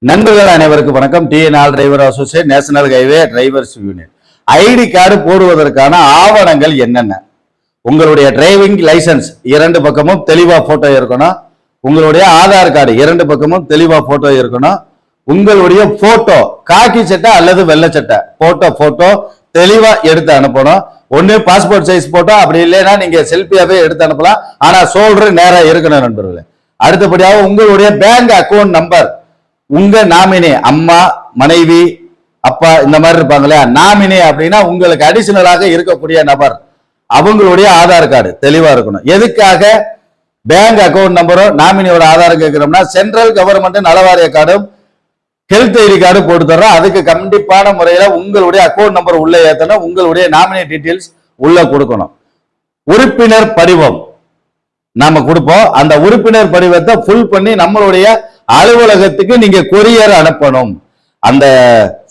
நண்பர்கள் அனைவருக்கும் வணக்கம். TNR driver associate, national highway drivers union. ID card போடுவதற்கான ஆவணங்கள் என்னென்ன? உங்களுடைய டிரைவிங் லைசன்ஸ் 2 பக்கமும் தெளிவா போட்டோ இருக்கணும். உங்களுடைய ஆதார் கார்டு 2 பக்கமும் தெளிவா போட்டோ இருக்கணும். உங்களுடைய போட்டோ காக்கி சட்டை அல்லது வெள்ளை சட்டை போட்டோ தெளிவா எடுத்து அனுப்பணும். ஒன்னு பாஸ்போர்ட் சைஸ் போட்டோ, அப்படி இல்லைன்னா நீங்க செல்ஃபியாவே எடுத்து அனுப்பலாம். ஆனா சோல்டர் நேரா இருக்கணும் நண்பர்களே. அடுத்தபடியாக உங்களுடைய பேங்க் அக்கௌண்ட் நம்பர், உங்க நாமினி அம்மா, மனைவி, அப்பா இந்த மாதிரி இருப்பாங்க இல்லையா, நாமினி அப்படின்னா உங்களுக்கு அடிஷனலாக இருக்கக்கூடிய நபர், அவங்களுடைய ஆதார் கார்டு தெளிவா இருக்கணும். எதுக்காக பேங்க் அக்கௌண்ட் நம்பரும் நாமினியோட ஆதாரம் கேட்கிறோம்னா, சென்ட்ரல் கவர்மெண்ட் நலவாரிய கார்டும் ஹெல்த் ஐடி கார்டு போட்டு தர்றோம். அதுக்கு கண்டிப்பான முறையில உங்களுடைய அக்கௌண்ட் நம்பர் உள்ள ஏத்தணும், உங்களுடைய நாமினி டீட்டெயில்ஸ் உள்ள கொடுக்கணும். உறுப்பினர் படிவம் நாம கொடுப்போம். அந்த உறுப்பினர் படிவத்தை ஃபுல் பண்ணி நம்மளுடைய அலுவலகத்துக்கு நீங்க கொரியர் அனுப்பணும். அந்த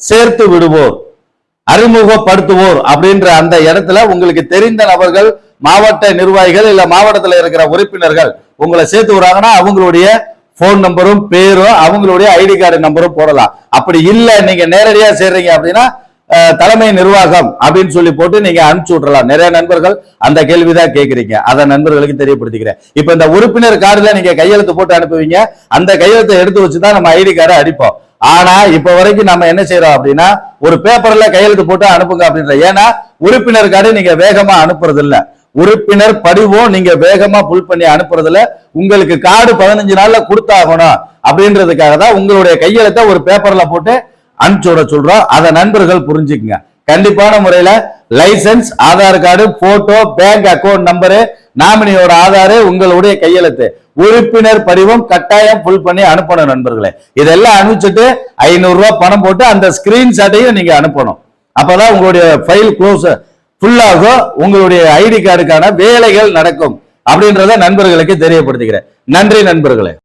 சேர்த்து விடுவோர், அறிமுகப்படுத்துவோர் அப்படின்ற அந்த இடத்துல உங்களுக்கு தெரிந்த நபர்கள், மாவட்ட நிர்வாகிகள் இல்ல மாவட்டத்தில் இருக்கிற உறுப்பினர்கள் உங்களை சேர்த்து விடுறாங்கன்னா அவங்களுடைய போன் நம்பரும் பேரும் அவங்களுடைய ஐடி கார்டு நம்பரும் போடலாம். அப்படி இல்லை நீங்க நேரடியா சேர்றீங்க அப்படின்னா தலைமை நிர்வாகம் அப்படின்னு சொல்லி போட்டு நீங்க அனுப்பிச்சு விடலாம். நிறைய நண்பர்கள் அந்த கேள்விதான் கேட்கறீங்க, அதை நண்பர்களுக்கு தெரியப்படுத்திக்கிறேன். இப்ப இந்த உறுப்பினர் கார்டுல நீங்க கையெழுத்து போட்டு அனுப்புவீங்க, அந்த கையெழுத்தை எடுத்து வச்சுதான் நம்ம ஐடி கார்டை அடிப்போம். ஆனா இப்ப வரைக்கும் நம்ம என்ன செய்யறோம் அப்படின்னா, ஒரு பேப்பர்ல கையெழுத்து போட்டு அனுப்புங்க அப்படின்ற. ஏன்னா உறுப்பினர் கார்டு நீங்க வேகமா அனுப்புறது இல்ல, உறுப்பினர் படிவம் நீங்க வேகமா புல் பண்ணி அனுப்புறதுல உங்களுக்கு கார்டு 15 நாள்ல கொடுத்தாகணும் அப்படின்றதுக்காக தான் உங்களுடைய கையெழுத்தை ஒரு பேப்பர்ல போட்டு அனுப்பிச்சு விட சொல்றோம். அதை நண்பர்கள் புரிஞ்சுக்குங்க. கண்டிப்பான முறையில licence, Aadhaar card, photo, bank account number, நாமினியோட ஆதாரு, உங்களுடைய கையெழுத்து, உறுப்பினர் படிவம் கட்டாயம் புல் பண்ணி அனுப்பணும் நண்பர்களே. இதெல்லாம் அனுப்பிச்சுட்டு 500 ரூபாய் பணம் போட்டு அந்த ஸ்கிரீன்ஷாட்டையும் நீங்க அனுப்பணும். அப்பதான் உங்களுடைய ஃபைல் க்ளோஸ் ஃபுல்லாகும், உங்களுடைய ஐடி கார்டுக்கான வேலைகள் நடக்கும் அப்படின்றத நண்பர்களுக்கு தெரியப்படுத்துகிறேன். நன்றி நண்பர்களே.